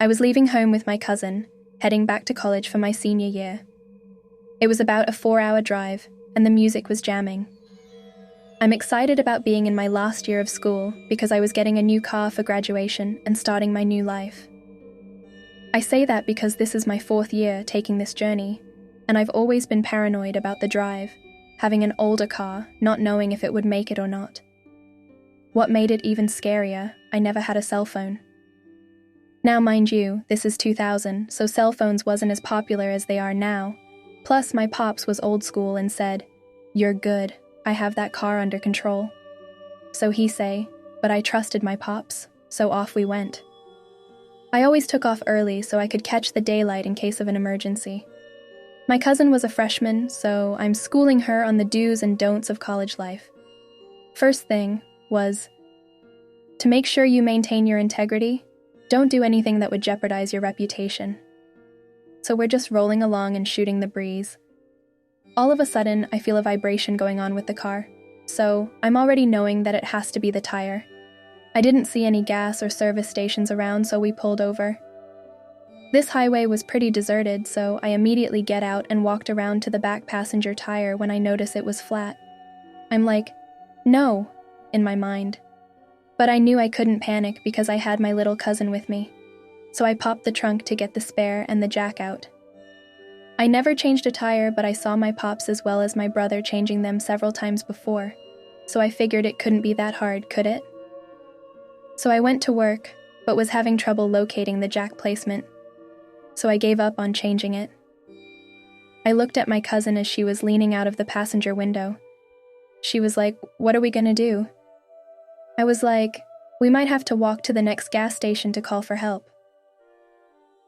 I was leaving home with my cousin, heading back to college for my senior year. It was about a 4-hour drive, and the music was jamming. I'm excited about being in my last year of school because I was getting a new car for graduation and starting my new life. I say that because this is my 4th year taking this journey, and I've always been paranoid about the drive, having an older car, not knowing if it would make it or not. What made it even scarier, I never had a cell phone. Now, mind you, this is 2000, so cell phones wasn't as popular as they are now. Plus, my pops was old school and said, "You're good, I have that car under control." So he say, but I trusted my pops, so off we went. I always took off early so I could catch the daylight in case of an emergency. My cousin was a freshman, so I'm schooling her on the do's and don'ts of college life. First thing was, to make sure you maintain your integrity, don't do anything that would jeopardize your reputation. So we're just rolling along and shooting the breeze. All of a sudden, I feel a vibration going on with the car, so I'm already knowing that it has to be the tire. I didn't see any gas or service stations around, so we pulled over. This highway was pretty deserted, so I immediately get out and walked around to the back passenger tire when I notice it was flat. I'm like, no, in my mind. But I knew I couldn't panic because I had my little cousin with me, so I popped the trunk to get the spare and the jack out. I never changed a tire, but I saw my pops as well as my brother changing them several times before, so I figured it couldn't be that hard, could it? So I went to work, but was having trouble locating the jack placement, so I gave up on changing it. I looked at my cousin as she was leaning out of the passenger window. She was like, "What are we gonna do?" I was like, "We might have to walk to the next gas station to call for help."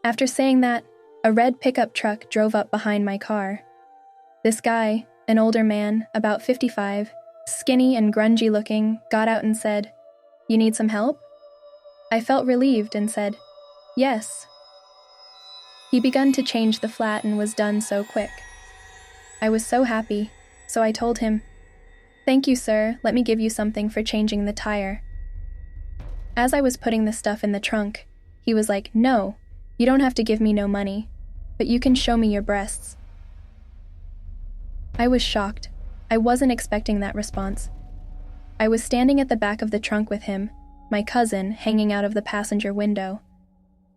After saying that, a red pickup truck drove up behind my car. This guy, an older man, about 55, skinny and grungy looking, got out and said, "You need some help?" I felt relieved and said, "Yes." He begun to change the flat and was done so quick. I was so happy, so I told him, "Thank you, sir, let me give you something for changing the tire." As I was putting the stuff in the trunk, he was like, "No, you don't have to give me no money, but you can show me your breasts." I was shocked. I wasn't expecting that response. I was standing at the back of the trunk with him, my cousin hanging out of the passenger window,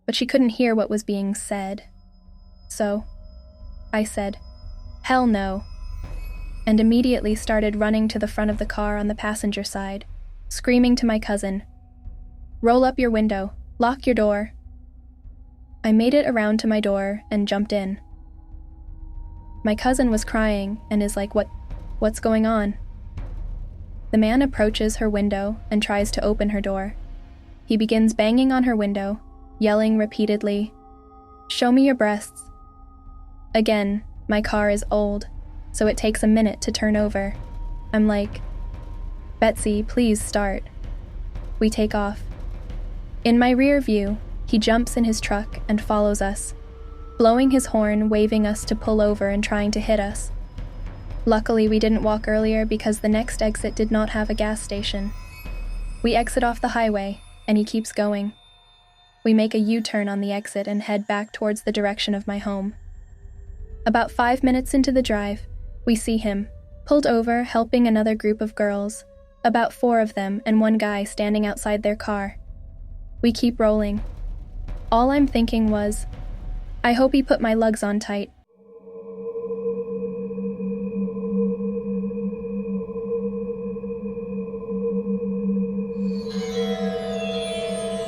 but she couldn't hear what was being said. So, I said, "Hell no," and immediately started running to the front of the car on the passenger side, screaming to my cousin, "Roll up your window, lock your door." I made it around to my door and jumped in. My cousin was crying and is like, What's going on?" The man approaches her window and tries to open her door. He begins banging on her window, yelling repeatedly, "Show me your breasts." Again, my car is old, so it takes a minute to turn over. I'm like, "Betsy, please start." We take off. In my rear view, he jumps in his truck and follows us, blowing his horn, waving us to pull over and trying to hit us. Luckily, we didn't walk earlier because the next exit did not have a gas station. We exit off the highway, and he keeps going. We make a U-turn on the exit and head back towards the direction of my home. About 5 minutes into the drive, we see him, pulled over helping another group of girls, about 4 of them and one guy standing outside their car. We keep rolling. All I'm thinking was, I hope he put my lugs on tight,